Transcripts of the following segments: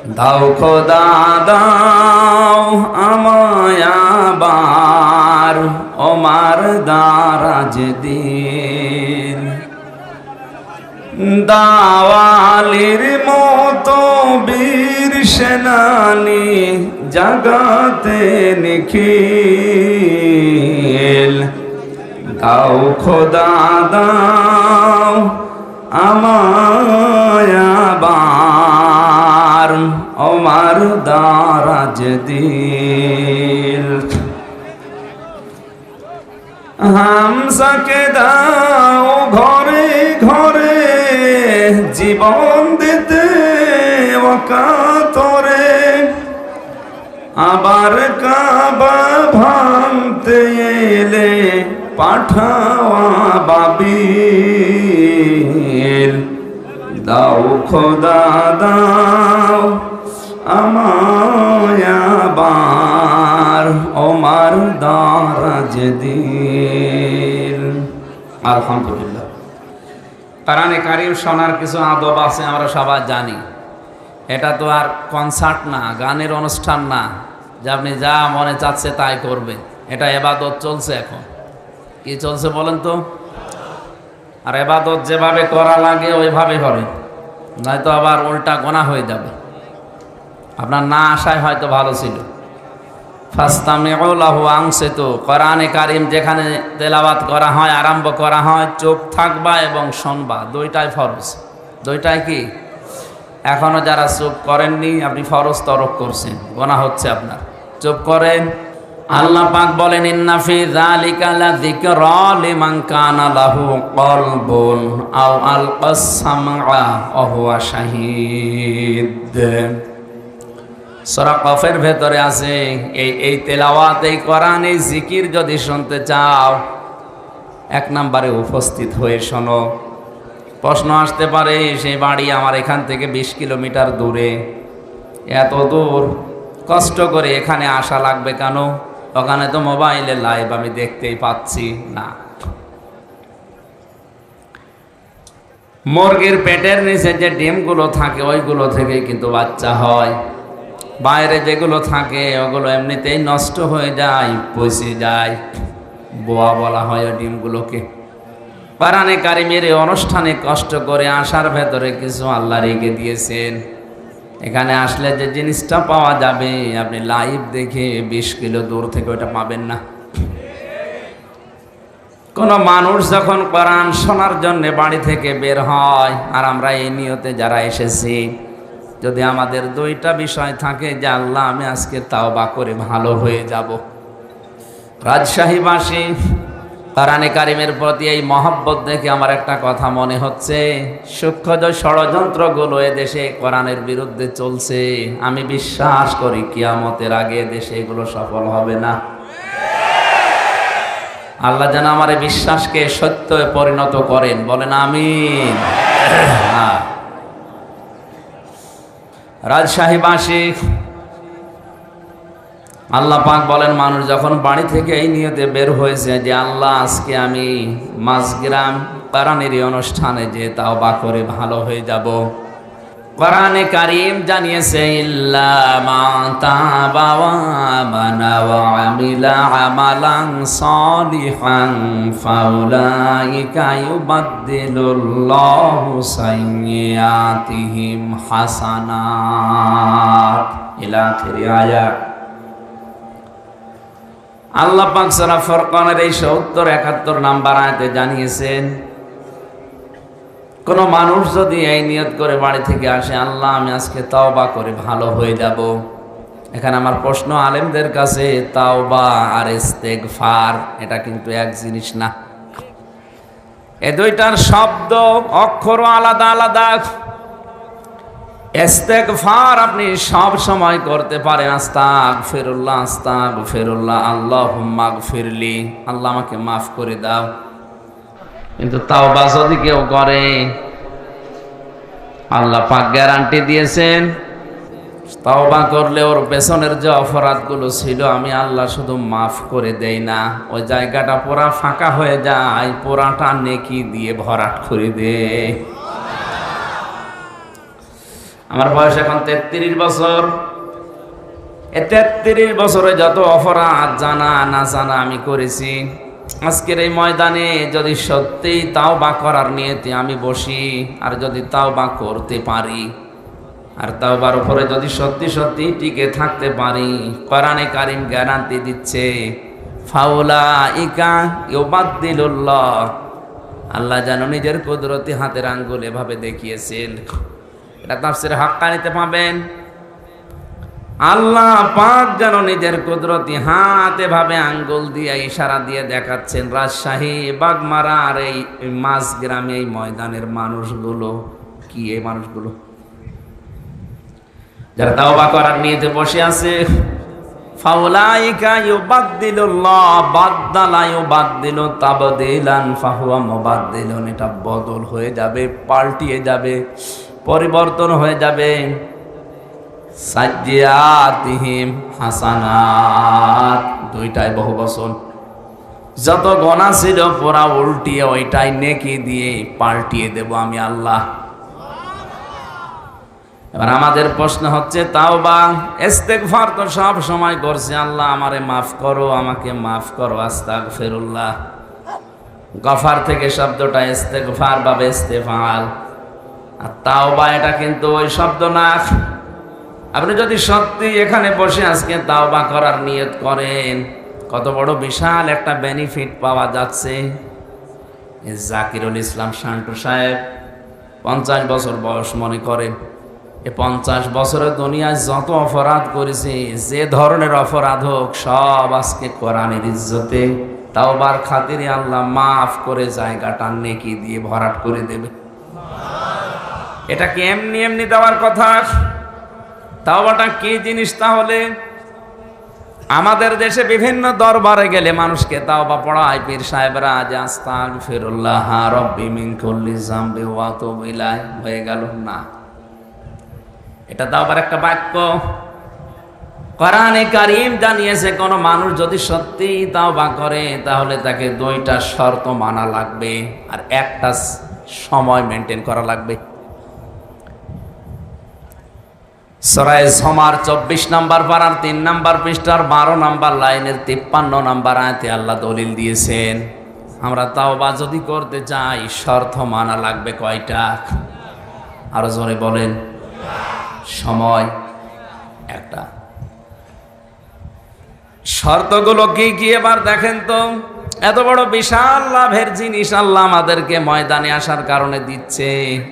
দাও খোদা দাও আমায় আবার ওমার দারাজ দিন, দাওয়ালির মতো বীর সেনানি জাগাতে নিখিল। দাও খোদা দাও আমায় আবার ওমার দারাজ দিল। হামসাকে দাও ঘরে ঘরে জীবন দিতে ওকাতরে, আবার কাবা ভাঙতে এলে পাঠাওয়া বাবিল। দাও খোদা দাও আমায় আবার ওমার দারাজ দিল। আলহামদুলিল্লাহ। কোরআনে কারীম শোনার কিছু আদব আছে, আমরা সবাই জানি। এটা তো আর কনসার্ট না, গানের অনুষ্ঠান না যে আপনি যা মনে চাচ্ছে তাই করবেন। এটা ইবাদত চলছে। এখন কি চলছে বলেন তো? আর ইবাদত যেভাবে করা লাগে ওইভাবে হবে, নয়তো আবার উল্টা গোনা হয়ে যাবে। আপনার না আসায় হয়তো ভালো ছিল। ফাস্তামিউ লাহু আনসিতু, কোরআনে কারীম যেখানে তেলাওয়াত করা হয়, আরম্ভ করা হয়, চুপ থাকবা এবং শুনবা। দুইটাই ফরজ। দুইটাই কি? এখনো যারা চুপ করেননি, আপনি ফরজ তরক করছেন, গোনা হচ্ছে আপনার। চুপ করেন। আল্লাহ পাক বলেন, ইন্না ফি যালিকা লাযিকরা লিমান কানা লাহু কলবুন আও আলকাস সামআ ওয়া হুয়া শাহীদ। সূরা কফের ভেতরে আছে এই তেলাওয়াত, এই কোরআন, এই জিকির যদি শুনতে চাও, এক নম্বরে উপস্থিত হয়ে শোনো। প্রশ্ন আসতে পারে, সেই বাড়ি আমার এখান থেকে 20 কিলোমিটার দূরে, এত দূর কষ্ট করে এখানে আসা লাগবে কেন? ওখানে তো মোবাইলে লাইভ আমি দেখতেই পাচ্ছি। না, মুরগির পেটের নিচে যে ডিমগুলো থাকে ওইগুলো থেকে কিন্তু বাচ্চা হয়। বাইরে যেগুলো থাকে ওগুলো এমনিতেই নষ্ট হয়ে যায়, পচে যায়। বোয়া বলা হয় ওই ডিমগুলোকে। কোরআনে কারীমের এই অনুষ্ঠানে কষ্ট করে আসার ভেতরে কিছু আল্লাহ রেখে দিয়েছেন। এখানে আসলে যে জিনিসটা পাওয়া যাবে, আপনি লাইভ দেখে 20 কিলো দূর থেকে ওটা পাবেন না। কোন মানুষ যখন কোরআন শোনার জন্য বাড়ি থেকে বের হয়, আর আমরা এই নিয়তে যারা এসেছি, যদি আমাদের দুইটা বিষয় থাকে যে আল্লাহ আমি আজকে তাওবা করে ভালো হয়ে যাব। রাজশাহীবাসী কোরআনে কারীমের প্রতি এই মহব্বত দেখে আমার একটা কথা মনে হচ্ছে, সূক্ষ্ম যে ষড়যন্ত্রগুলো এদেশে কোরআনের বিরুদ্ধে চলছে, আমি বিশ্বাস করি কিয়ামতের আগে দেশে এগুলো সফল হবে না। আল্লাহ যেন আমার এই বিশ্বাসকে সত্যে পরিণত করেন, বলেন আমিন। রাজশাহীবাসী, আল্লাহ পাক বলেন, মানুষ যখন বাড়ি থেকে এই নিয়তে বের হয়েছে যে আল্লাহ আজকে আমি মাসগ্রাম কোরআনের অনুষ্ঠানে যে তাওবা করে ভালো হয়ে যাব, কোরআনে কারীম জানিয়েছে ইল্লা মান তাবা ওয়া আমানা ওয়া আমিলা আমালান সালিহান ফাউলাইকা ইউবাদদিলুল্লাহু সাইয়্যাতিহিম হাসানাত ইলা আখির আয়াত। আল্লাহ পাক সূরা ফুরকানের এই 70-71 নাম্বার আয়াতে জানিয়েছেন, কোন মানুষ যদি এই নিয়ত করে বাড়ি থেকে আসে, আল্লাহ আমি আজকে তাওবা করে ভালো হয়ে যাব। এখানে আমার প্রশ্ন আলেমদের কাছে, তাওবা আর ইস্তেগফার এটা কিন্তু এক জিনিস না। এই দুইটার শব্দ অক্ষর আলাদা আলাদা। ইস্তেগফার আপনি সব সময় করতে পারেন, আস্তাগফিরুল্লাহ আস্তাগফিরুল্লাহ, আল্লাহুম্মা গফিরলি, আল্লাহ আমাকে মাফ করে দাও। কিন্তু তাওবা যদি কেউ করে, আল্লাহ পাক গ্যারান্টি দিয়েছেন, তাওবা করলে ওর পেছনের যে অপরাধগুলো ছিল আমি আল্লাহ শুধু মাফ করে দেই না, ওই জায়গাটা পুরা ফাঁকা হয়ে যায়, পুরাটা নেকি দিয়ে ভরাট করে দেয়। আমার বয়স এখন 33 বছর। এই 33 বছরে যত অপরাধ জানা না জানা আমি করেছি, আজকের এই ময়দানে যদি সত্যি তাওবা করার নিয়তে আমি বসি, আর যদি তাওবা করতে পারি, আর তাওবার উপরে যদি সত্যি সত্যি টিকে থাকতে পারি, কোরআনে কারীম গ্যারান্টি দিচ্ছে ফাউলাইকা ইউবাদদিলুল্লাহ, আল্লাহ যেন নিজের কুদরতি হাতের আঙ্গুল এভাবে দেখিয়েছেন। এটা তাফসীরে হাক্কানিতে পাবেন। আল্লাহ পাক যেন নিজের কুদরতি হাতে ভাবে আঙ্গুল দিয়ে ইশারা দিয়ে দেখাচ্ছেন রাজশাহী, বাগমারা আর এই মাঝ গ্রামে এই ময়দানের মানুষগুলো কি, এই মানুষগুলো যারা তাওবা করার নিয়তে বসে আছে, ফাউলাইকা ইউবাদদিলুল্লাহ বাদদালা ইউবাদদিলু তাবদীলান ফাহুয়া মুবাদদিলুন, এটা বদল হয়ে যাবে, পাল্টিয়ে যাবে, পরিবর্তন হয়ে যাবে। সাজ্জিয়াতিহিম হাসানাত, দুইটাই বহু বচন। যত গুনাহ ছিল পুরা উল্টিয়ে ওইটাই নেকি দিয়ে পাল্টিয়ে দেব আমি আল্লাহ। এবার আমাদের প্রশ্ন হচ্ছে তাওবা ইস্তেগফার তো সব সময় করছি, আল্লাহ আমারে মাফ করো, আমাকে মাফ করো, আস্তাগফিরুল্লাহ। গফার থেকে শব্দটা ইস্তেগফার বা ইস্তেফাল, আর তাওবা এটা কিন্তু ওই শব্দ না। আপনি যদি সত্যি এখানে বসে আজকে তাওবা করার নিয়ত করেন, কত বড় বিশাল একটা বেনিফিট পাওয়া যাচ্ছে। জাকিরুল ইসলাম শান্টু সাহেব 50 বছর বয়স মনে করেন, এ 50 বছরের দুনিয়ায় যত অপরাধ করেছে, যে ধরনের অপরাধ হোক, সব আজকে কোরআনের ইজ্জতে তাওবার খাতিরে আল্লাহ মাফ করে জায়গাটা নেকি দিয়ে ভরাট করে দেবে। এটা কি এমনি এমনি দেওয়ার কথা? তাওবাটা কি জিনিস? তাহলে আমাদের দেশে বিভিন্ন দরবারে গেলে মানুষকে তাওবা পড়ায় পীর সাহেবরা, যে আস্তাগফিরুল্লাহ রাব্বি মিন কুল্লি যামবি ওয়া আতুবু ইলাইহি, হয়ে গেল না। এটা তাওবার একটা বাক্য। কোরআনে কারীম জানিয়েছে কোন মানুষ যদি সত্যি তাওবা করে, তাহলে তাকে 2টা শর্ত মানা লাগবে, আর একটা সময় মেনটেন করা লাগবে। সূরা জুমার 24 নম্বর পারার 3 নম্বর পৃষ্ঠার 12 নম্বর লাইনের 53 নম্বর আয়াতে আল্লাহ দলিল দিয়েছেন, আমরা তাওবা যদি করতে চাই শর্ত মানা লাগবে কয়টা? আরো জোরে বলেন। সময় একটা। শর্তগুলো কি কি এবার দেখেন তো। এত বড় বিশাল লাভের জিনিস আল্লাহ আমাদেরকে ময়দানে আসার কারণে দিচ্ছে,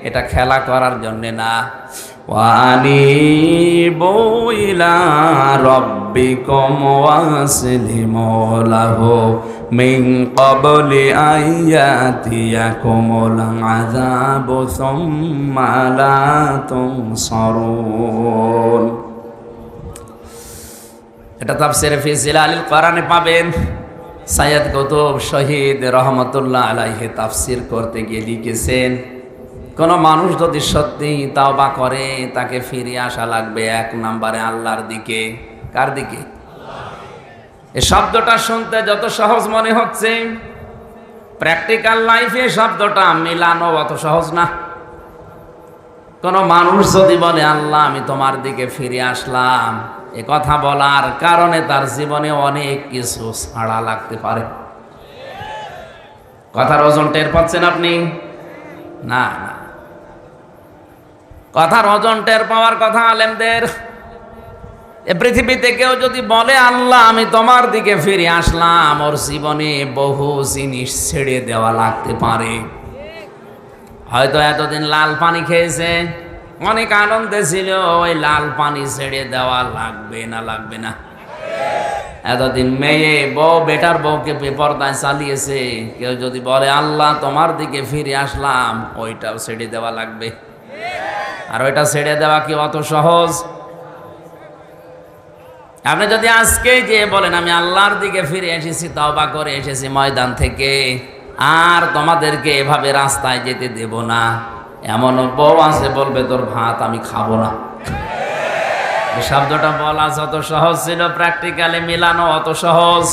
এটা খেলা করার জন্য না। ওয়ানিবু ইলা রাব্বিকুম ওয়াসলিমু লাহু মিন ক্বাবলি আইয়াতিয়াকুমুল আযাবু সুম্মা লা তুনসারুন। এটা তাফসীরে ফি জিলালিল কোরআনে পাবেন। সাইয়্যিদ কুতুব শহীদ রহমাতুল্লাহ আলাইহি তাফসীর করতে গিয়ে লিখেছেন, কোন মানুষ যদি সত্যি তাওবা করে, তাকে ফিরে আসা লাগবে 1 নম্বরে আল্লাহর দিকে। কার দিকে? এই শব্দটা শুনতে যত সহজ মনে হচ্ছে, প্র্যাকটিক্যাল লাইফে শব্দটা মিলানো অত সহজ না। কোন মানুষ যদি বলে আল্লাহ আমি তোমার দিকে ফিরে আসলাম, এ কথা বলার কারণে তার জীবনে অনেক কিছু ছাড়া লাগতে পারে। কথার ওজন টের পাচ্ছেন আপনি? না না, কথার ওজন টের পাওয়ার কথা আলেমদের। এ পৃথিবীতে কেউ যদি বলে আল্লাহ আমি তোমার দিকে ফিরে আসলাম, ওর জীবনে বহু জিনিস ছেড়ে দেওয়া লাগতে পারে। হয়তো এতদিন লাল পানি খেয়েছে, অনেক আনন্দে ছিল, ওই লাল পানি ছেড়ে দেওয়া লাগবে না? লাগবে না? এতদিন মেয়ে বউ বেটার বউকে বেপরদায় চালিয়েছে, কেউ যদি বলে আল্লাহ তোমার দিকে ফিরে আসলাম, ওইটাও ছেড়ে দেওয়া লাগবে। আর ওইটা ছেড়ে দেওয়া কি অত সহজ? আপনি যদি আজকে যে বলেন আমি আল্লাহর দিকে ফিরে এসেছি, তওবা করে এসেছি ময়দান থেকে, আর তোমাদেরকে এভাবে রাস্তায় যেতে দেব না, এমন বউ আছে বলবে তোর ভাত আমি খাবো না। এই শব্দটা বলা যত সহজ ছিল, প্র্যাকটিক্যালি মিলানো অত সহজ।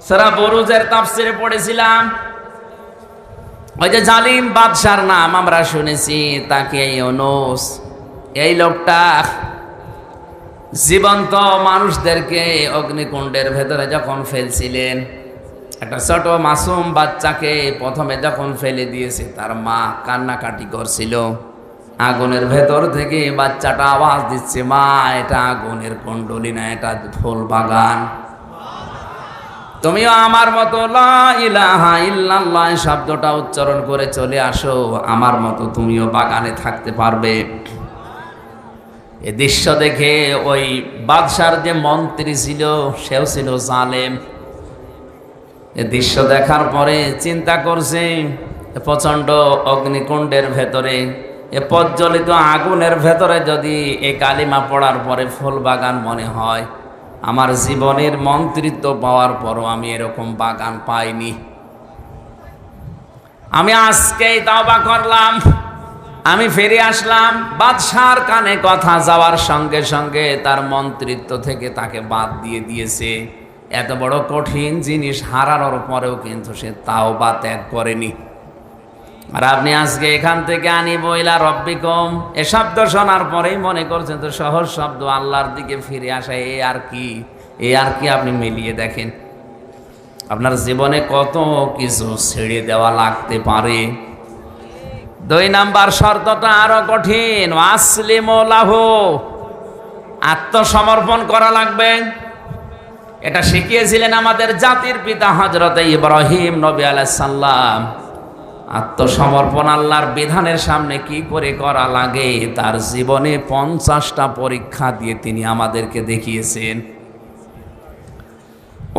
সূরা বুরুজের তাফসীরে পড়েছিলাম, ওই যে জালিম বাদশার নাম আমরা শুনেছি, তাকে ইউনূস এই লোকটা জীবন্ত মানুষদেরকে অগ্নিকুণ্ডের ভেতরে যখন ফেলছিলেন, একটা ছোট মাসুম বাচ্চাকে প্রথমে যখন ফেলে দিয়েছে, তার মা কান্নাকাটি করছিল। আগুনের ভেতর থেকে বাচ্চাটা আওয়াজ দিচ্ছে, মা এটা আগুনের কুণ্ডলী না, এটা ফুল বাগান। তুমিও আমার মতো লা ইলাহা ইল্লাল্লাহ শব্দটা উচ্চারণ করে চলে আসো, আমার মতো তুমিও বাগানে থাকতে পারবে। এ দৃশ্য দেখে ওই বাদশার যে মন্ত্রী ছিল, সেও ছিল জালেম। এ দৃশ্য দেখার পরে চিন্তা করছে, প্রচন্ড অগ্নিকুণ্ডের ভেতরে, এ প্রজ্বলিত আগুনের ভেতরে যদি এ কালিমা পড়ার পরে ফুল বাগান মনে হয়, আমার জীবনের মন্ত্রিত্ব পাওয়ার পরও আমি এরকম বাগান পাইনি। আমি আজকেই তওবা করলাম, আমি ফিরে আসলাম। বাদশার কানে কথা যাওয়ার সঙ্গে সঙ্গে তার মন্ত্রিত্ব থেকে তাকে বাদ দিয়ে দিয়েছে। এত বড় কঠিন জিনিস হারানোর পরেও কিন্তু সে তাওবা ত্যাগ করেনি। আর আপনি আজকে এখান থেকে আনিব ইলা রব্বিকুম এ শব্দ শোনার পরেই মনে করছেন তো সহজ শব্দ, আল্লাহর দিকে ফিরে আসা, এ আর কি আপনি মিলিয়ে দেখেন আপনার জীবনে কত কিছু ছেড়ে দেওয়া লাগতে পারে। 2 নাম্বার শর্তটা আরো কঠিন, আসলিমু লাহু, আত্মসমর্পণ করা লাগবে। এটা শিখিয়েছিলেন আমাদের জাতির পিতা হযরত ইব্রাহিম নবী আলাইহিস সালাম। আত্মসমর্পণ আল্লাহর বিধানের সামনে কি করে করা লাগে তার জীবনে 50টা পরীক্ষা দিয়ে তিনি আমাদেরকে দেখিয়েছেন।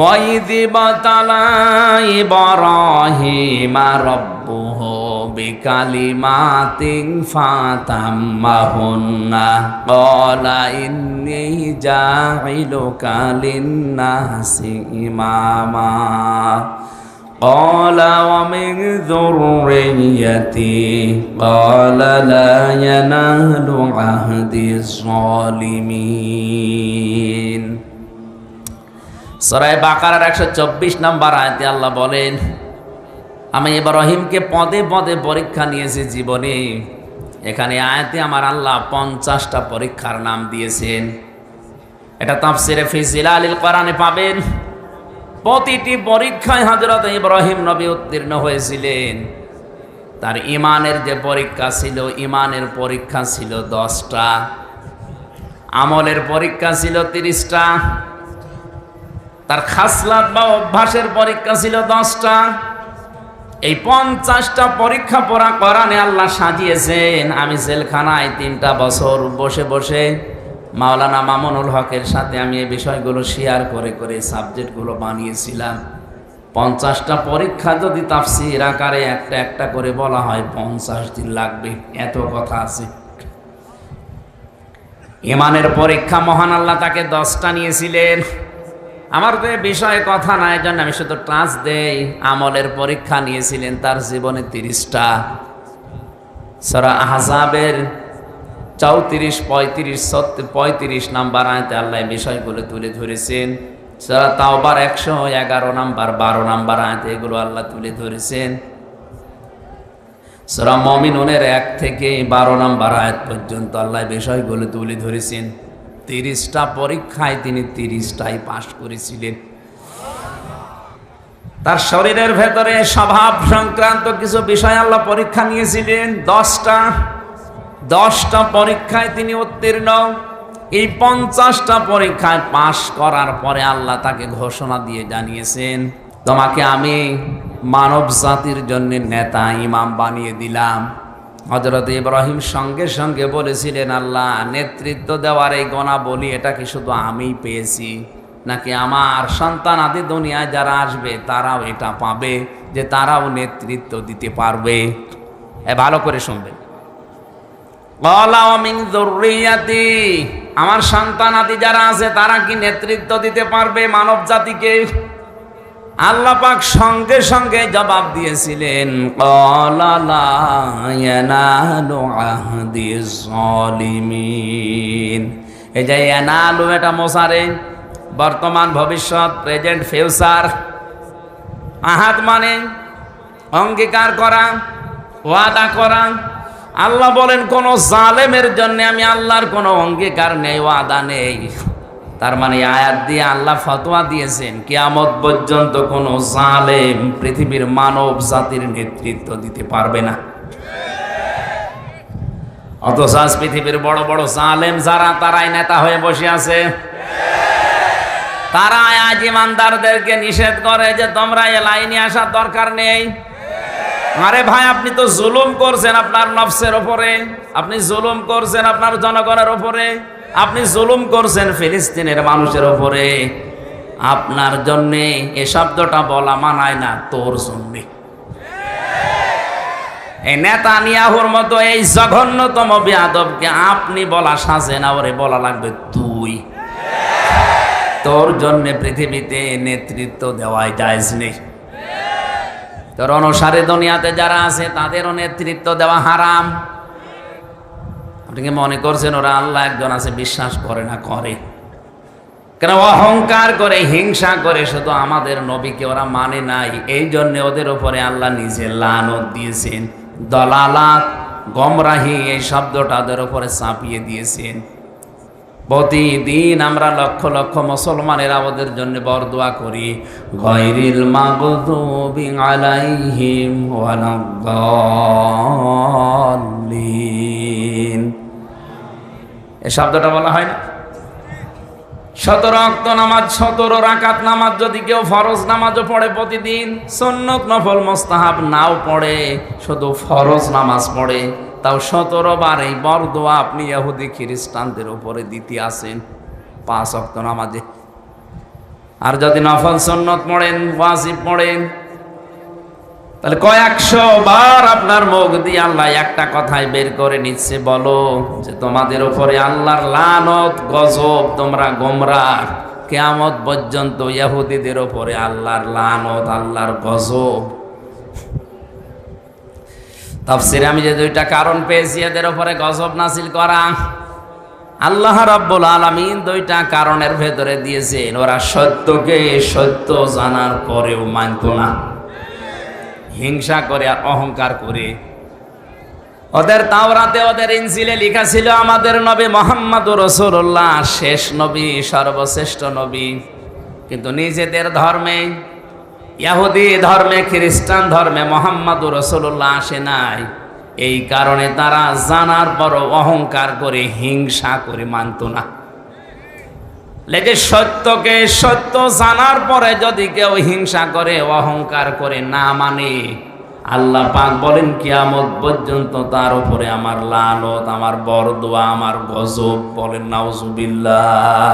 وَإِذِ ابْتَلَى إِبْرَاهِيمَ رَبُّهُ بِكَلِمَاتٍ فَأَتَمَّهُنَّ قَالَ إِنِّي جَاعِلُكَ لِلنَّاسِ إِمَامًا قَالَ وَمِنْ ذُرِّيَّتِي قَالَ لَا يَنَالُ عَهْدِي الظَّالِمِينَ। সূরা বাকারার 124 নম্বর আয়াতে আল্লাহ বলেন, আমি ইব্রাহিমকে পদে পদে পরীক্ষা নিয়েছি জীবনে। এখানে আয়াতে আমার আল্লাহ 50টা পরীক্ষার নাম দিয়েছেন। এটা তাফসিরে ফি জিলালিল কোরআনে পাবেন। প্রতিটি পরীক্ষায় হযরত ইব্রাহিম নবী উত্তীর্ণ হয়েছিলেন। তার ঈমানের যে পরীক্ষা ছিল, ঈমানের পরীক্ষা ছিল 10টা, আমলের পরীক্ষা ছিল 30টা, তার খাসলাত বা অভ্যাসের পরীক্ষা ছিল 10টা। এই 50টা পরীক্ষা পড়া কোরআনে আল্লাহ সাজিয়েছেন। আমি জেলখানায় 3টা বছর বসে বসে মাওলানা মামুনুল হকের সাথে আমি এই বিষয়গুলো শেয়ার করে করে সাবজেক্টগুলো বানিয়েছিলাম। 50টা পরীক্ষা যদি তাফসীর আকারে একটা একটা করে বলা হয় 50 দিন লাগবে, এত কথা আছে। ঈমানের পরীক্ষা মহান আল্লাহ তাকে 10টা নিয়েছিলেন। আমার তো বিষয়ে কথা নাই, জন্য আমি শুধু টাচ দেই। আমলের পরীক্ষা নিয়েছিলেন তার জীবনে 30টা। সূরা আহজাবের 34, 35, 35 নাম্বার আয়াতে আল্লাহ বিষয়গুলো তুলে ধরেছেন। সূরা তাওবার 111 নাম্বার 12 নাম্বার আয়াতে এগুলো আল্লাহ তুলে ধরেছেন। সূরা মুমিনুনের 1 থেকে 12 নাম্বার আয়াত পর্যন্ত আল্লাহ বিষয়গুলো তুলে ধরেছেন। 30টা পরীক্ষায় তিনি 30টাই পাশ করেছিলেন। তার শরীরের ভেতরে স্বভাব সংক্রান্ত কিছু বিষয় আল্লাহ পরীক্ষা নিয়েছিলেন 10টা পরীক্ষায় তিনি উত্তীর্ণ। এই 50টা পরীক্ষায় পাশ করার পরে আল্লাহ তাকে ঘোষণা দিয়ে জানিয়েছেন, তোমাকে আমি মানব জাতির জন্য নেতা ইমাম বানিয়ে দিলাম। হযরত ইব্রাহিম সঙ্গে সঙ্গে বলেছিলেন, আল্লাহ নেতৃত্ব দেওয়ার এই গুণাবলী এটা কি শুধু আমিই পেয়েছি, নাকি আমার সন্তান আদি দুনিয়ায় যারা আসবে তারাও এটা পাবে, যে তারাও নেতৃত্ব দিতে পারবে? ভালো করে শুনবেন। ক্বালা ওয়া মিন যুররিয়াতি, আমার সন্তান আদি যারা আছে তারা কি নেতৃত্ব দিতে পারবে মানব জাতিকে? আল্লাহ পাক সঙ্গে সঙ্গে জবাব দিয়েছিলেন, ক্বালা লা ইয়ানালু আহদিজ যালিমিন। এই যে ইয়ানালু এটা মোসারে, বর্তমান ভবিষ্যৎ, প্রেজেন্ট ফিউচার। আহাদ মানে অঙ্গীকার করা, ওয়াদা করা। আল্লাহ বলেন কোন জালেমের জন্য আমি আল্লাহর কোনো অঙ্গীকার নেই, ওয়াদা নেই। তার মানে আয়াত দিয়ে আল্লাহ ফতোয়া দিয়েছেন কিয়ামত পর্যন্ত কোন জালেম পৃথিবীর মানব জাতির নেতৃত্ব দিতে পারবে না। অথচ আজ পৃথিবীর বড় বড় জালেম যারা, তারাই নেতা হয়ে বসে আছে। তারা আজ ইমানদারদেরকে নিষেধ করে যে তোমরা এ লাইনে আসার দরকার নেই। আরে ভাই, আপনি তো জুলুম করছেন আপনার নফসের উপরে, আপনি জুলুম করছেন আপনার জনগণের উপরে, আপনি জুলুম করছেন ফিলিস্তিনের মানুষের উপরে। আপনার জন্যে এ শব্দটা বলা মানায় না, তোর জন্যে। এই নেতানিয়াহুর মতো এই জঘন্যতম বেয়াদবকে আপনি বলা সাজে না, ওরে বলা লাগবে তুই। তোর জন্য পৃথিবীতে নেতৃত্ব দেওয়াই জায়েজ নেই। তোর অনুসারী দুনিয়াতে যারা আছে তাদেরও নেতৃত্ব দেওয়া হারাম। আপনি কি মনে করছেন ওরা আল্লাহ একজন আছে বিশ্বাস করে না? করে। কেন? অহংকার করে, হিংসা করে শুধু আমাদের নবীকে ওরা মানে নাই। এই জন্য ওদের উপরে আল্লাহ নিজে লানত দিয়েছেন। দলালাত, গমরাহি, এই শব্দটা ওদের উপরে চাপিয়ে দিয়েছেন। প্রতিদিন আমরা লক্ষ লক্ষ মুসলমানেরা ওদের জন্য বরদোয়া করি, গায়রিল মাগদুবি আলাইহিম ওয়ালাদ-দাল্লিন। এই শব্দটা বলা হয় না? 17 ওয়াক্ত নামাজ, 17 রাকাত নামাজ যদি কেউ ফরজ নামাজও পড়ে প্রতিদিন, সুন্নত নফল মুস্তাহাব নাও পড়ে, শুধু ফরজ নামাজ পড়ে, তাও 17 বার এই বরদোয়া আপনি ইহুদি খ্রিস্টানদের উপরে দিতে আসেন 5 ওয়াক্ত নামাজে। আর যদি নফল সুন্নত পড়েন, ওয়াজিব পড়েন, তাহলে কয়েকশো বার আপনার মুখ দিয়ে আল্লাহ একটা কথাই বের করে নিচ্ছে, বলো যে তোমাদের উপরে আল্লাহর লানত, গজব, তোমরা গোমরাহ। কিয়ামত পর্যন্ত ইহুদিদের উপরে আল্লাহর লানত, আল্লাহর গজব। তাফসিরে আমি যে 2টা কারণ পেয়েছি এদের উপরে গজব নাযিল করা, আল্লাহ রাব্বুল আলামিন 2টা কারণের ভেতরে দিয়েছেন। ওরা সত্যকে সত্য জানার পরেও মানত না, হিংসা করে আর অহংকার করে। ওদের তাওরাতে, ওদের ইনজিলে লেখা ছিল আমাদের নবী মুহাম্মদুর রাসূলুল্লাহ শেষ নবী, সর্বশ্রেষ্ঠ নবী। কিন্তু নিজেদের ধর্মে, ইহুদি ধর্মে, খ্রিস্টান ধর্মে মুহাম্মদুর রাসূলুল্লাহ আসে নাই। এই কারণে তারা জানার পরও অহংকার করে, হিংসা করে মানত না। লেগে সত্যকে সত্য জানার পরে যদি কেউ হিংসা করে, অহংকার করে, না মানে, আল্লাহ পাক বলেন কিয়ামত পর্যন্ত তার উপরে আমার লানত, আমার বরদোয়া, আমার গজব। বলেন নাউজুবিল্লাহ।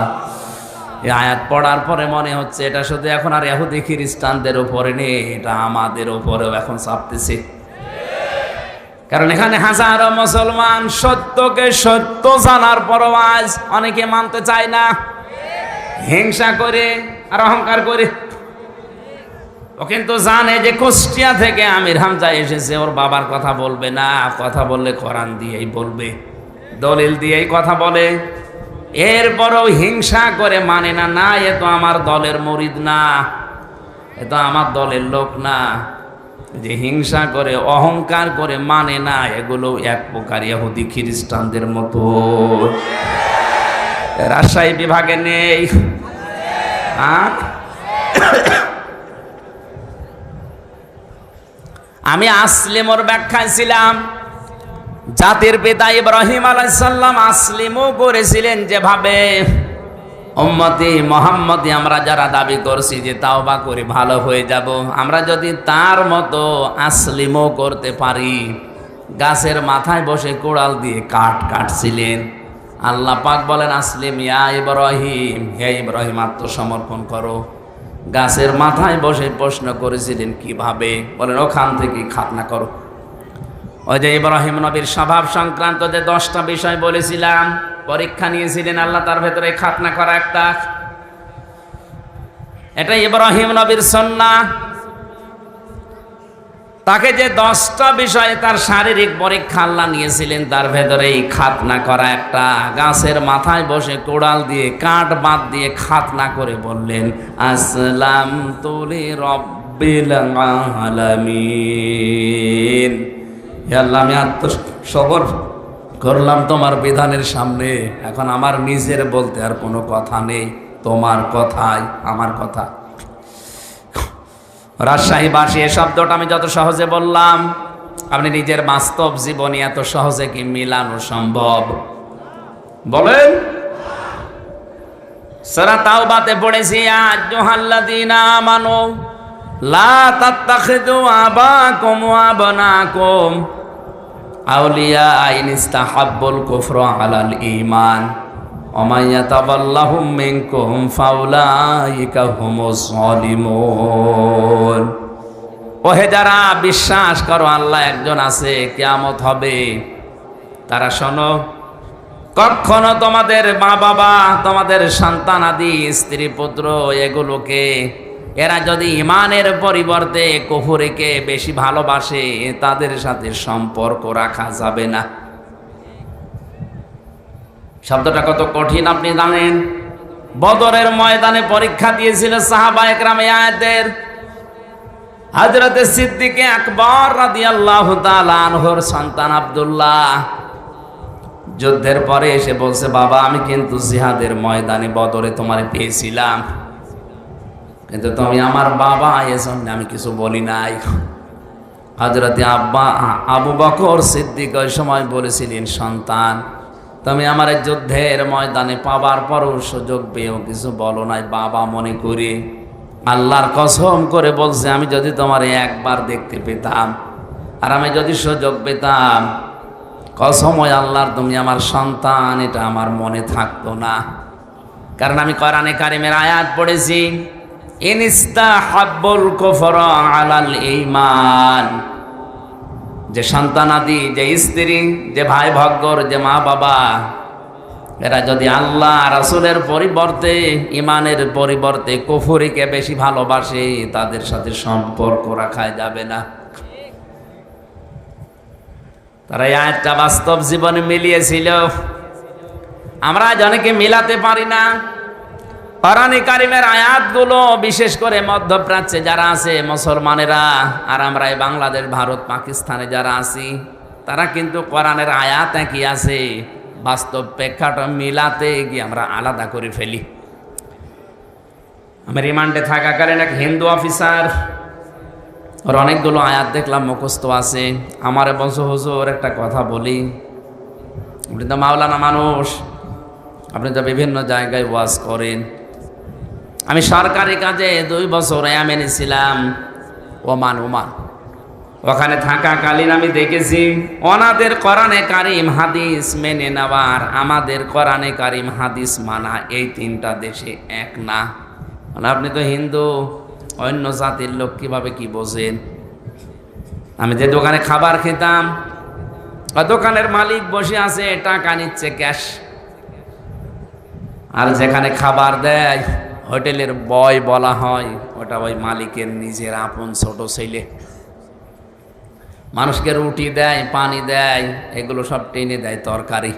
এই আয়াত পড়ার পরে মনে হচ্ছে এটা শুধু এখন আর ইহুদি খ্রিস্টানদের উপরে নেই, এটা আমাদের উপরেও এখন চাপতেছে। কারণ এখানে হাজারো মুসলমান সত্যকে সত্য জানার পরও আজ অনেকে মানতে চায় না, হিংসা করে আর অহংকার করে। ও কিন্তু জানে যে কুষ্টিয়া থেকে আমির হামজা এসেছে, ওর বাবার কথা বলবে না, কথা বললে কোরআন দিয়েই বলবে, দলিল দিয়েই কথা বলে। এরপরও হিংসা করে মানে না, না এ তো আমার দলের মুরিদ না, এ তো আমার দলের লোক না। যে হিংসা করে, অহংকার করে মানে না, এগুলো এক প্রকার ইহুদি খ্রিস্টানদের মতো। রাজশাহী বিভাগে নেই। আমি আসলিমর ব্যাখ্যায় ছিলাম। জাতির পিতা ইব্রাহিম আলাইহিস সালাম আসলিমও করেছিলেন যেভাবে। উম্মতি মুহাম্মদি আমরা যারা দাবি করছি যে তাওবা করে ভালো হয়ে যাব, আমরা যদি তার মতো আসলিমও করতে পারি। গাছের মাথায় বসে কোড়াল দিয়ে কাঠ কাটছিলেন। আল্লাহ পাক বলেন আসলিম ইয়া ইব্রাহিম, হে ইব্রাহিম আত্মসমর্পণ করো। গাছের মাথায় বসে প্রশ্ন করেছিলেন কিভাবে? বলেন ওখান থেকে খাতনা করো। ওই যে ইব্রাহিম নবীর স্বভাব সংক্রান্ত যে 10টা বিষয় বলেছিলাম, পরীক্ষা নিয়েছিলেন আল্লাহ, তার ভেতরে খাতনা করা একটা। এটা ইব্রাহিম নবীর সুন্নাহ। তাকে যে 10টা বিষয়ে তার শারীরিক পরীক্ষা আল্লাহ নিয়েছিলেন, তার ভেতরে এই খাতনা করা একটা। গাছের মাথায় বসে কোড়াল দিয়ে কাঠ বাদ দিয়ে খাতনা করে বললেন আসলামতু লিরাব্বিল আলামিন। হে আল্লাহ, আমি আত্মসমর করলাম তোমার বিধানের সামনে। এখন আমার নিজের বলতে আর কোনো কথা নেই, তোমার কথাই আমার কথা। রাজশাহীবাসী এই শব্দটা আমি যত সহজে বললাম, আপনি নিজের বাস্তব জীবনে এত সহজে কি মিলানো সম্ভব? বলেন। সূরা তাওবাতে পড়েছি, আইয়ুহাল্লাযীনা আমানু লা তাত্তাখিযু আবাকুম ওয়া আবনাকুম আউলিয়া ইন ইস্তাহাব্বুল কুফরা আলাল ঈমান ওয়া মান ইয়াতাওয়াল্লাহুম মিনকুম ফাউলাইকা হুমুজ যালিমুন। ওহে যারা বিশ্বাস করো আল্লাহ একজন আছে, কিয়ামত হবে, তারা শোনো, কখনো তোমাদের মা বাবা, তোমাদের সন্তান আদি স্ত্রী পুত্র এগুলোকে এরা যদি ইমানের পরিবর্তে কুফরিকে বেশি ভালোবাসে, তাদের সাথে সম্পর্ক রাখা যাবে না। শব্দটা কত কঠিন আপনি জানেন? বদরের ময়দানে পরীক্ষা দিয়েছিল সাহাবায়ে কেরাম এই আয়াতের। হযরতে সিদ্দিক আকবর রাদিয়াল্লাহু তাআলা আনহুর সন্তান আব্দুল্লাহ যুদ্ধের পরে এসে বলছে, বাবা আমি কিন্তু জিহাদের ময়দানে বদরে তোমারে পেয়েছিলাম, কিন্তু তুমি আমার বাবা, এজন্য আমি কিছু বলি নাই। হযরতে আবু বকর সিদ্দিক ওই সময় বলেছিলেন, সন্তান তুমি আমার যুদ্ধের ময়দানে পাবার পরও সুযোগ পেয়েও কিছু বলো নাই বাবা মনে করি। আল্লাহর কসম করে বলছে, আমি যদি তোমার একবার দেখতে পেতাম আর আমি যদি সুযোগ পেতাম, কসম হয় আল্লাহর, তুমি আমার সন্তান, এটা আমার মনে থাকতো না। কারণ আমি কোরআনে কারিমের আয়াত পড়েছি, ইন ইস্তাহাব্বুল কুফরা আলাল ঈমান, যে সন্তানাদি, যে স্ত্রী, যে ভাই ভগ্গর, যে মা বাবা, এরা যদি আল্লাহ রাসূলের পরিবর্তে, ইমানের পরিবর্তে কুফরিকে বেশি ভালোবাসে, তাদের সাথে সম্পর্ক রাখা যাবে না। তারা এই আয়াতটা বাস্তব জীবনে মিলিয়েছিল। আমরা অনেকে মিলাতে পারি না। কোরআনে কারিমের আয়াতগুলো বিশেষ করে মধ্যপ্রাচ্যে যারা আছে মুসলমানেরা, আর আমরা এই বাংলাদেশ, ভারত, পাকিস্তানে যারা আছি, তারা কিন্তু কোরআনের আয়াত একই আছে, বাস্তব প্রেক্ষাপট মিলাতে গিয়ে আমরা আলাদা করে ফেলি। আমি রিমান্ডে থাকাকালীন এক হিন্দু অফিসার, ওর অনেকগুলো আয়াত দেখলাম মুখস্থ আছে। আমারে বলছো, হুজুর একটা কথা বলি, আপনি তো মাওলানা মানুষ, আপনি তো বিভিন্ন জায়গায় ওয়াজ করেন। আমি সরকারি কাজে 2 বছর ইয়ামেনে ছিলাম, ওমান। ওখানে থাকাকালীন আমি দেখেছি ওনাদের কোরআনে কারিম হাদিস মেনে নেওয়ার, আমাদের কোরআনে কারিম হাদিস মানা, এই 3টা দেশে এক না। আপনি তো হিন্দু, অন্য জাতির লোক, কিভাবে কি বোঝেন? আমি যে দোকানে খাবার খেতাম, দোকানের মালিক বসে আছে, টাকা নিচ্ছে ক্যাশ, আর যেখানে খাবার দেয় হোটেলের বয় বলা হয়, ওটা ওই মালিকের নিজের আপন ছোট ছেলে। মানুষকে রুটি দেয়, পানি দেয়, এগুলো সব টেনে দেয় তরকারি।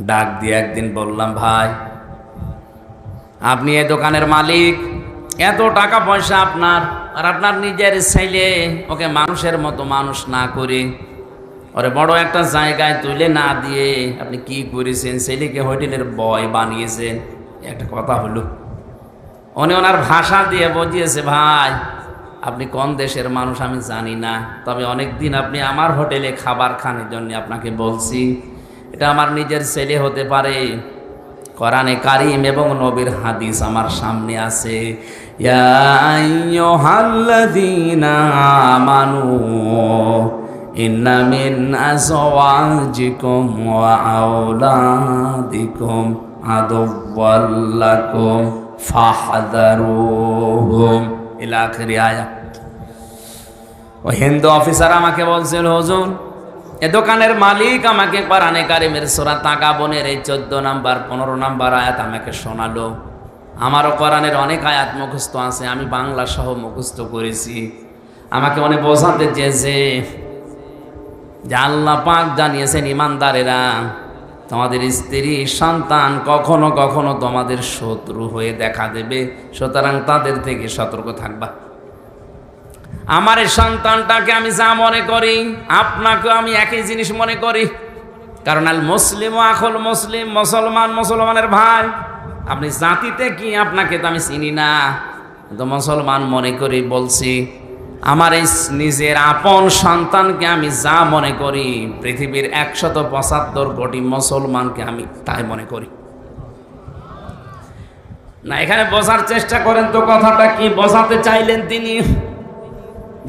ডাক দিয়ে একদিন বললাম, ভাই আপনি এই দোকানের মালিক, এত টাকা পয়সা আপনার, আর আপনার নিজের ছেলে, ওকে মানুষের মতো মানুষ না করে ওরে বড় একটা জায়গায় তুলে না দিয়ে আপনি কি করেছেন? ছেলেকে হোটেলের বয় বানিয়েছেন। একটা কথা হলো, উনি ওনার ভাষা দিয়ে বুঝিয়েছে, ভাই আপনি কোন দেশের মানুষ আমি জানি না, তবে অনেক দিন আপনি আমার হোটেলে খাবার খানের জন্য আপনাকে বলছি, এটা আমার নিজের ছেলে হতে পারে। কোরআনে কারিম এবং নবীর হাদিস আমার সামনে আছে, ইয়া আইয়ুহাল্লাযীনা আমানু ইন্না মিন আজওয়াজিকুম ওয়া আওলাদিকুম আদুওয়াল লাকুম ফাহযারুহুম ইলা আখিরি আয়াত। ওই হিন্দু অফিসার আমাকে বলছিল, হুজুর এ দোকানের মালিক আমাকে কোরআনে কারিমের সূরা তাগাবনের এই 14 নাম্বার 15 নাম্বার আয়াত আমাকে শোনালো। আমারও কোরআনের অনেক আয়াত মুখস্থ আছে, আমি বাংলা সহ মুখস্থ করেছি। আমাকে অনেক বোঝাতে চেয়েছে যে আল্লাহ পাক জানিয়েছেন, ইমানদারেরা তোমাদের স্ত্রী সন্তান কখনো কখনো তোমাদের শত্রু হয়ে দেখা দেবে, সুতরাং তাদের থেকে সতর্ক থাকবা। আমার এই সন্তানটাকে আমি যা মনে করি আপনাকেও আমি একই জিনিস মনে করি। কারণ আল মুসলিম আখুল মুসলিম, মুসলমান মুসলমানের ভাই। আপনি জাতিতে কি আপনাকে তো আমি চিনি না, তো মুসলমান মনে করি বলছি। আমার এই নিজের আপন সন্তানকে আমি যা মনে করি পৃথিবীর 175 কোটি মুসলমানকে আমি তাই মনে করি। না, এখানে বোঝার চেষ্টা করেন তো কথাটা কি বোঝাতে চাইলেন তিনি।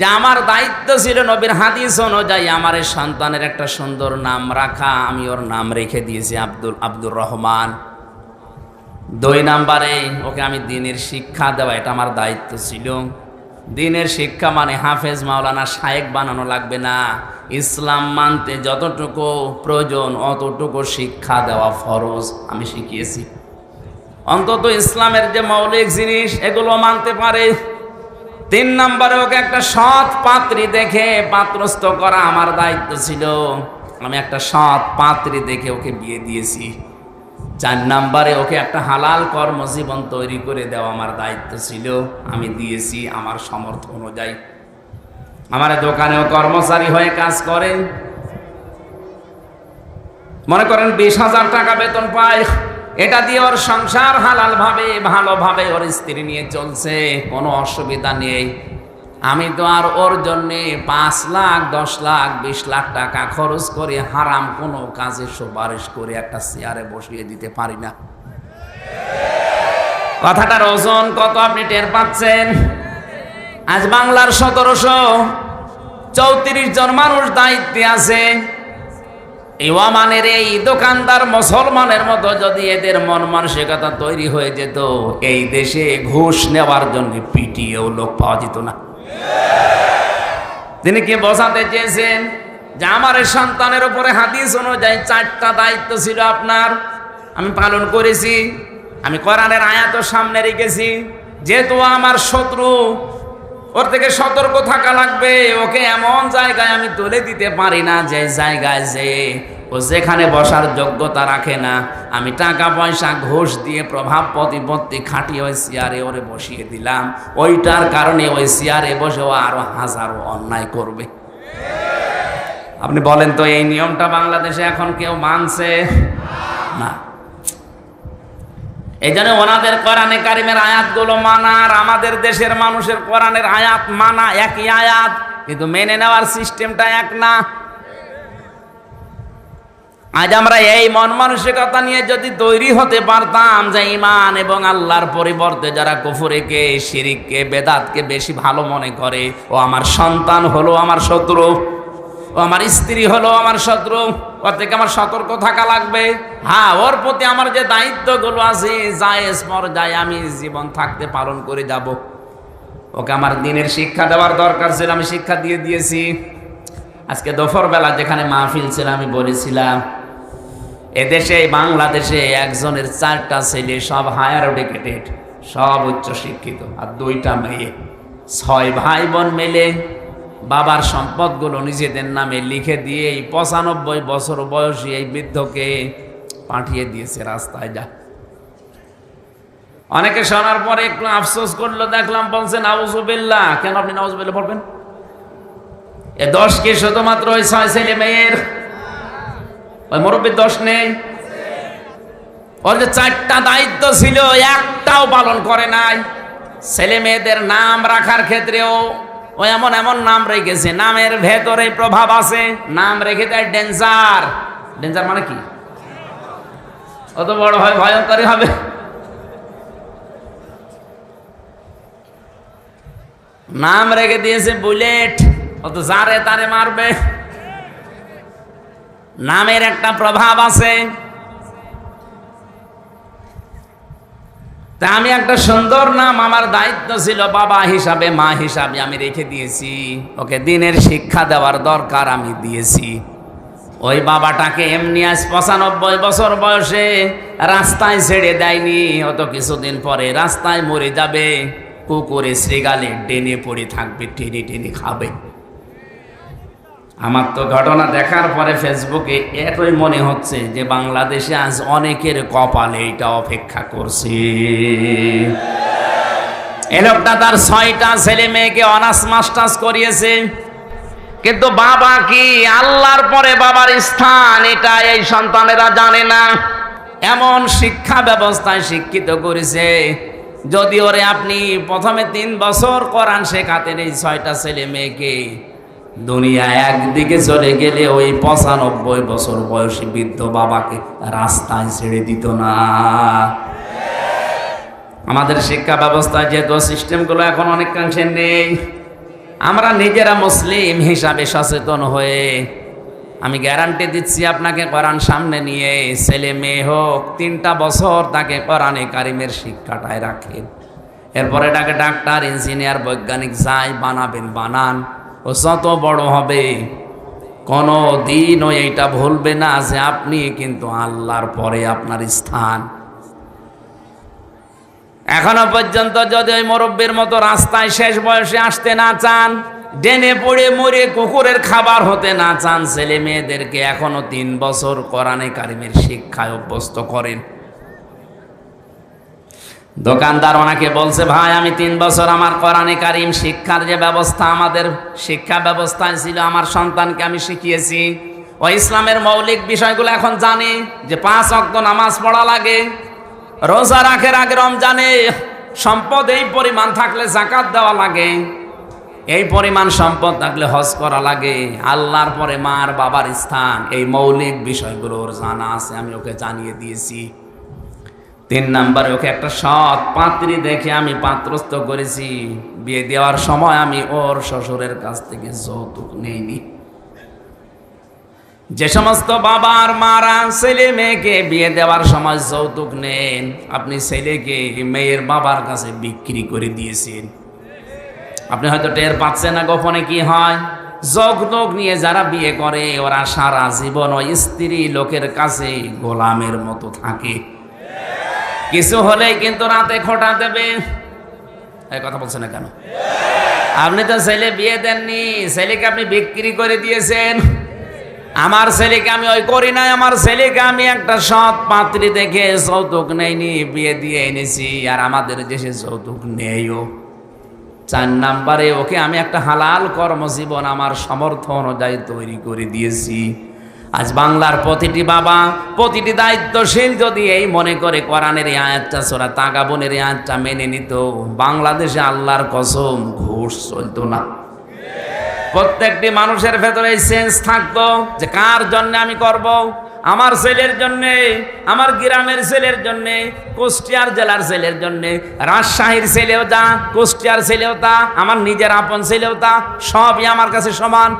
যে আমার দায়িত্ব ছিল নবীর হাদিস অনুযায়ী আমার এই সন্তানের একটা সুন্দর নাম রাখা, আমি ওর নাম রেখে দিয়েছি আব্দুর রহমান। 2 নম্বরে ওকে আমি দ্বীনের শিক্ষা দেওয়া, এটা আমার দায়িত্ব ছিল। দ্বীনের শিক্ষা মানে হাফেজ মাওলানা শায়েখ বানানো লাগবে না, ইসলাম মানতে যতটুকু প্রয়োজন অতটুকু শিক্ষা দেওয়া ফরজ আমি শিখিয়েছি। অন্তত ইসলামের যে মৌলিক জিনিস এগুলো মানতে পারে। 3 নম্বরে ওকে একটা সৎ পাত্রী দেখে পাত্রস্থ করা আমার দায়িত্ব ছিল, আমি একটা সৎ পাত্রী দেখে ওকে বিয়ে দিয়েছি। 4 নম্বরে ওকে একটা হালাল কর্মজীবন তৈরি করে দেওয়া আমার দায়িত্ব ছিল, আমি দিয়েছি আমার সামর্থ্য অনুযায়ী। আমার দোকানেও কর্মচারী হয়ে কাজ করেন, মনে করেন 20,000 টাকা বেতন পায়, এটা দিয়ে ওর সংসার হালাল ভাবে ভালোভাবে ওর স্ত্রী নিয়ে চলছে, কোনো অসুবিধা নেই। আমি তো আর ওর জন্যে 5 লাখ 10 লাখ 20 লাখ টাকা খরচ করে হারাম কোনো কাজে সুপারিশ করে একটা চেয়ারে বসিয়ে দিতে পারি না। কথাটার ওজন কত আপনি টের পাচ্ছেন? আজ বাংলার 1734 জন মানুষ দায়িত্বে আছে। এই ওমানের এই দোকানদার মুসলমানের মতো যদি এদের মন মানসিকতা তৈরি হয়ে যেত, এই দেশে ঘুষ নেওয়ার জন্য পিটিয়েও লোক পাওয়া যেত না। তিনি কি বোঝাতে চেয়েছেন? যে আমার এই সন্তানের উপরে হাদিস অনুযায়ী 4টা দায়িত্ব ছিল আপনার, আমি পালন করেছি। আমি কোরআনের আয়াতও সামনে রেখেছি। যেহেতু আমার শত্রু, ওর থেকে সতর্ক থাকা লাগবে। ওকে এমন জায়গায় আমি তুলে দিতে পারি না যে জায়গায় যে ও যেখানে বসার যোগ্যতা রাখে না। আমি টাকা পয়সা ঘুষ দিয়ে প্রভাব প্রতিপত্তি খাটিয়ে ওই চেয়ারে ওরে বসিয়ে দিলাম। ওইটার কারণে ওই চেয়ারে বসে ও আরো হাজারো অন্যায় করবে। আপনি বলেন তো এই নিয়মটা বাংলাদেশে এখন কেউ মানছে না? এই জন্য ওনাদের কোরআনে কারিমের আয়াতগুলো মানা আর আমাদের দেশের মানুষের কোরআনের আয়াত মানা একই আয়াত, কিন্তু মেনে নেওয়ার সিস্টেমটা এক না। আজ আমরা এই মন মানসিকতা নিয়ে যদি তৈরি হতে পারতাম যে ঈমান এবং আল্লাহর পরিবর্তে যারা কুফরিকে, শিরিককে, বেদাতকে বেশি ভালো মনে করে, ও আমার সন্তান হলো আমার শত্রু, ও আমার স্ত্রী হলো আমার শত্রু, ওর থেকে আমার সতর্ক থাকা লাগবে। হ্যাঁ, ওর প্রতি আমার যে দায়িত্বগুলো আছে জায়েজ পর্যায়ে আমি জীবন থাকতে পালন করে যাব। ওকে আমার দ্বীনের শিক্ষা দেওয়ার দরকার ছিল, আমি শিক্ষা দিয়ে দিয়েছি। আজকে দুপুরবেলা যেখানে মাহফিল ছিল আমি বলেছিলাম, এদেশে বাংলাদেশে একজনের 4টা ছেলে, সব হায়ার এডুকেটেড, সব উচ্চ শিক্ষিত, আর 2টা মেয়ে। 6 ভাই বোন মিলে বাবার সম্পদগুলো নিজেদের নামে লিখে দিয়ে এই 95 বছর বয়সী এই বৃদ্ধকে পাঠিয়ে দিয়েছে রাস্তায়। যা অনেকে শোনার পরে একটু আফসোস করলো, দেখলাম বলছে নাউজুবিল্লাহ। কেন আপনি নাউজুবিল্লাহ পড়বেন? এ দোষ কি শুধুমাত্র ওই 6 ছেলে মেয়ের? ওই মুরব্বীর দোষ নেই? ওর যে 4টা দায়িত্ব ছিল একটাও পালন করে নাই। ছেলে মেয়েদের নাম রাখার ক্ষেত্রেও ও এমন এমন নাম রেখেছে, নামের ভেতরে প্রভাব আছে। নাম রেখে দেয় ডেঞ্জার। ডেঞ্জার মানে কি? অত বড় হয় ভয়ঙ্করই হবে। নাম রেখে দিয়েছে বুলেট, অত যারে তারে মারবে। নামের একটা প্রভাব আছে। তা আমি একটা সুন্দর নাম আমার দায়িত্ব ছিল বাবা হিসাবে, মা হিসাবে আমি রেখে দিয়েছি। ওকে দ্বীনের শিক্ষা দেওয়ার দরকার, আমি দিয়েছি। ওই বাবাটাকে এমনি আজ 95 বছর বয়সে রাস্তায় ছেড়ে দেয়নি। অত কিছুদিন পরে রাস্তায় মরে যাবে, কুকুরে শ্রীগালে ডেনে পড়ে থাকবে, টেনে টেনে খাবে। আমার তো ঘটনা দেখার পরে ফেসবুকে এতই মনে হচ্ছে যে বাংলাদেশে আজ অনেকের কপালে এটা অপেক্ষা করছে। এই লোকটা তার 6টা ছেলে মেয়েকে অনার্স মাস্টার্স করিয়েছে, কিন্তু বাবা কি, আল্লাহর পরে বাবার স্থান এটা এই সন্তানেরা জানে না। এমন শিক্ষা ব্যবস্থায় শিক্ষিত করেছে, যদি ওরে আপনি প্রথমে 3 বছর কোরআন শেখাতেন এই 6টা ছেলে মেয়েকে, দুনিয়া একদিকে চলে গেলে ওই 95 বছর বয়সী বৃদ্ধ বাবাকে রাস্তায় ছেড়ে দিত না। আমাদের শিক্ষা ব্যবস্থায় যেহেতু সিস্টেমগুলো এখন অনেকাংশে নেই, আমরা নিজেরা মুসলিম হিসাবে সচেতন হয়ে, আমি গ্যারান্টি দিচ্ছি আপনাকে, কোরআন সামনে নিয়ে ছেলে মেয়ে হোক 3টা বছর তাকে কোরআনে কারিমের শিক্ষাটায় রাখেন, এরপরে তাকে ডাক্তার, ইঞ্জিনিয়ার, বৈজ্ঞানিক যাই বানাবেন বানান, ও যত বড় হবে কোনো দিন ও এইটা ভুলবে না যে আপনি কিন্তু আল্লাহর পরে আপনার স্থান। এখনো পর্যন্ত যদি ওই মুরব্বীর মতো রাস্তায় শেষ বয়সে আসতে না চান, ডেনে পড়ে মরে কুকুরের খাবার হতে না চান, ছেলে মেয়েদেরকে এখনো 3 বছর কোরআনে কারিমের শিক্ষায় অভ্যস্ত করেন। দোকানদার ওনাকে বলছে, ভাই আমি 3 বছর আমার কোরআনে কারিম শিক্ষার যে ব্যবস্থা আমাদের শিক্ষা ব্যবস্থায় ছিল, আমার সন্তানকে আমি শিখিয়েছি, ও ইসলামের মৌলিক বিষয়গুলো এখন জানে, যে 5 ওয়াক্ত নামাজ পড়া লাগে, রোজা রাখের আগে রমজানে সম্পদ এই পরিমাণ থাকলে যাকাত দেওয়া লাগে, এই পরিমাণ সম্পদ থাকলে হজ করা লাগে, আল্লাহর পরে মার বাবার স্থান, এই মৌলিক বিষয়গুলো ওর জানা আছে, আমি ওকে জানিয়ে দিয়েছি। 3 নম্বরে ওকে একটা সৎ পাত্রী দেখে আমি পাত্রস্থ করেছি, বিয়ে দেওয়ার সময় আমি ওর শ্বশুরের কাছ থেকে যৌতুক নেইনি। যে সমস্ত বাবা আর মারা ছেলে মেয়েকে বিয়ে দেওয়ার সময় যৌতুক নেন, আপনি ছেলেকে মেয়ের বাবার কাছে বিক্রি করে দিয়েছেন। আপনি হয়তো টের পাচ্ছেন না গোপনে কি হয়। যৌতুক নিয়ে যারা বিয়ে করে ওরা সারা জীবন ওই স্ত্রী লোকের কাছে গোলামের মতো থাকে, কিছু হলেই কিন্তু রাতে খোঁটা দেবে। এই কথা বলছেন না কেন? আপনি তো ছেলে বিয়ে দেননি, ছেলেকে আপনি বিক্রি করে দিয়েছেন। আমার ছেলেকে আমি ওই করি নাই, আমার ছেলেকে আমি একটা সৎ পাত্রী দেখে যৌতুক নেইনি, বিয়ে দিয়ে এনেছি, আর আমাদের দেশে যৌতুক নেইও। 4 নম্বরে ওকে আমি একটা হালাল কর্মজীবন আমার সামর্থ্য অনুযায়ী তৈরি করে দিয়েছি। আজ বাংলার প্রতিটি বাবা, প্রতিটি দায়িত্বশীল যদি এই মনে করে কোরআনের এই আয়াতটা, সূরা তাগাবুনের এই আয়াতটা মেনে নিত, বাংলাদেশে আল্লাহর কসম ঘুষ চলতো না। প্রত্যেকটি মানুষের ভেতরে এই সেন্স থাকতো যে কার জন্য আমি করব, আমার ছেলের জন্যে, আমার গ্রামের ছেলের জন্যে, কুষ্টিয়ার জেলার ছেলের জন্যে, রাজশাহীর ছেলেও তা, কুষ্টিয়ার ছেলেও তা, আমার নিজের আপন ছেলেও তা, সবই আমার কাছে সমান।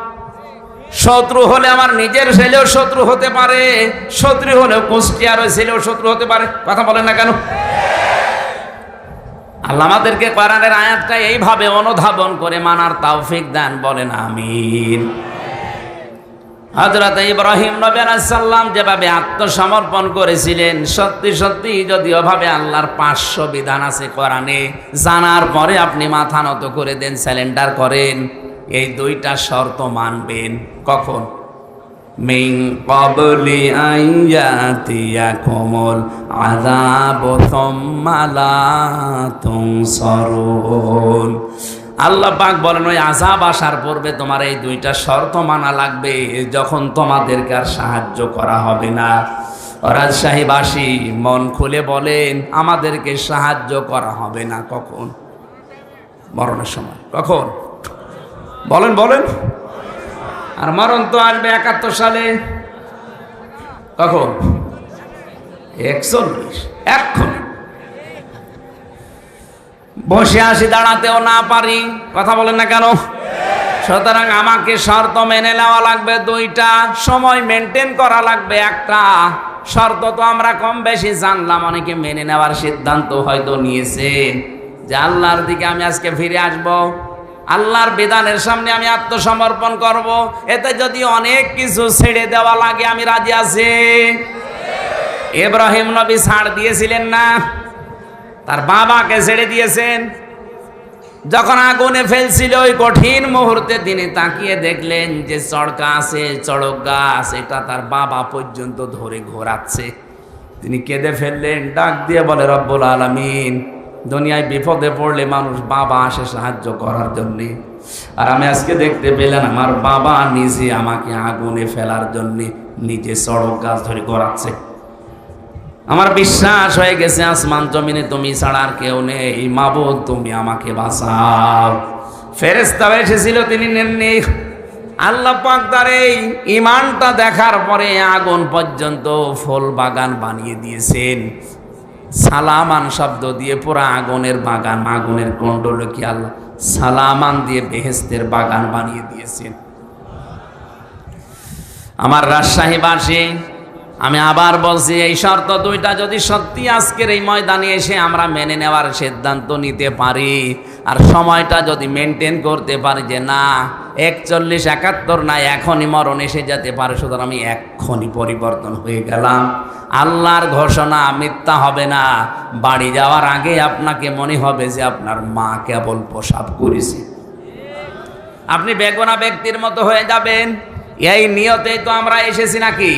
শত্রু হলে আমার নিজের ছেলেও শত্রু হতে পারে, শত্রু হলেও কুষ্টিয়ার ওই ছেলেও শত্রু হতে পারে। কথা বলেন না কেন? আল্লাহ আমাদেরকে কোরআনের আয়াতটা এইভাবে অনুধাবন করে মানার তৌফিক দান, বলেন আমিন। হযরত ইব্রাহিম নবী আলাইহিস সালাম যেভাবে আত্মসমর্পণ করেছিলেন, সত্যি সত্যি যদি ওভাবে আল্লাহর 500 বিধান আছে কোরআনে, জানার পরে আপনি মাথা নত করে দেন, স্যালেন্ডার করেন, এই 2টা শর্ত মানবেন। কখন? মিন ক্বাবলি আইয়াতিয়াকুমুল আযাবু সুম্মা লা তুনসারুন। আল্লাহ পাক বলেন ওই আযাব আসার পূর্বে তোমার এই 2টা শর্ত মানা লাগবে, যখন তোমাদেরকে আর সাহায্য করা হবে না। রাজশাহীবাসী মন খুলে বলেন, আমাদেরকে সাহায্য করা হবে না কখন? মরণের সময়। কখন? বলেন বলেন। আর মরণ তো আসবে 71 সালে। কখন? 41। এখন বসে আসি, দাঁড়াতেও না পারি। কথা বলেন না কেন? সুতরাং আমাকে শর্ত মেনে নেওয়া লাগবে 2টা, সময় মেনটেন করা লাগবে 1টা। শর্ত তো আমরা কম বেশি জানলাম, অনেকে মেনে নেওয়ার সিদ্ধান্ত হয়তো নিয়েছে যে আল্লাহর দিকে আমি আজকে ফিরে আসব, আল্লাহর বিধানের সামনে আমি আত্মসমর্পণ করব, এতে যদি অনেক কিছু ছেড়ে দেওয়া লাগে আমি রাজি আছি। ইব্রাহিম নবী ছাড় দিয়েছিলেন না? তার বাবাকে ছেড়ে দিয়েছেন। যখন আগুনে ফেলছিল ওই কঠিন মুহূর্তে তিনি তাকিয়ে দেখলেন যে চড়কা আছে, চড়ক গাছ, এটা তার বাবা পর্যন্ত ধরে ঘোরাচ্ছে। তিনি কেঁদে ফেললেন, ডাক দিয়ে বলে রব্বুল আলামিন, দুনিয়ায় বিপদে পড়লে মানুষ বাবা আসে সাহায্য করার জন্যে, আর আমি আজকে দেখতে পেলাম আমার বাবা নিজে আমাকে আগুনে ফেলার জন্যে নিজে চড়ক গাছ ধরে গড়াচ্ছে। আমার বিশ্বাস হয়ে গেছে আসমান জমিনে তুমি ছাড়া আর কেউ নেই, মাবুদ তুমি আমাকে বাঁচাও। ফেরেশতা এসেছিল, তিনি নেননি। আল্লাহ পাক তার এই ঈমানটা দেখার পরে আগুন পর্যন্ত ফুল বাগান বানিয়ে দিয়েছেন। সালামান শব্দ দিয়ে পুরা আগুনের বাগান, আগুনের কুণ্ডলকে আল্লাহ সালামান দিয়ে বেহেশতের বাগান বানিয়ে দিয়েছেন। আমার রাজশাহীবাসী, আমি আবার বলছি, এই শর্ত দুইটা যদি সত্যি আজকের এই ময়দানে এসে আমরা মেনে নেওয়ার সিদ্ধান্ত নিতে পারি, আর সময়টা যদি মেনটেন করতে পারি যে না 41 71 না, এখনই মরণ এসে যেতে পারে, সুতরাং আমি এক্ষুনি পরিবর্তন হয়ে গেলাম, আল্লাহর ঘোষণা মিথ্যা হবে না। বাড়ি যাওয়ার আগে আপনাকে মনে হবে যে আপনার মা কেবল প্রসাব করেছে, আপনি বেগুনা ব্যক্তির মতো হয়ে যাবেন। এই নিয়তেই তো আমরা এসেছি নাকি?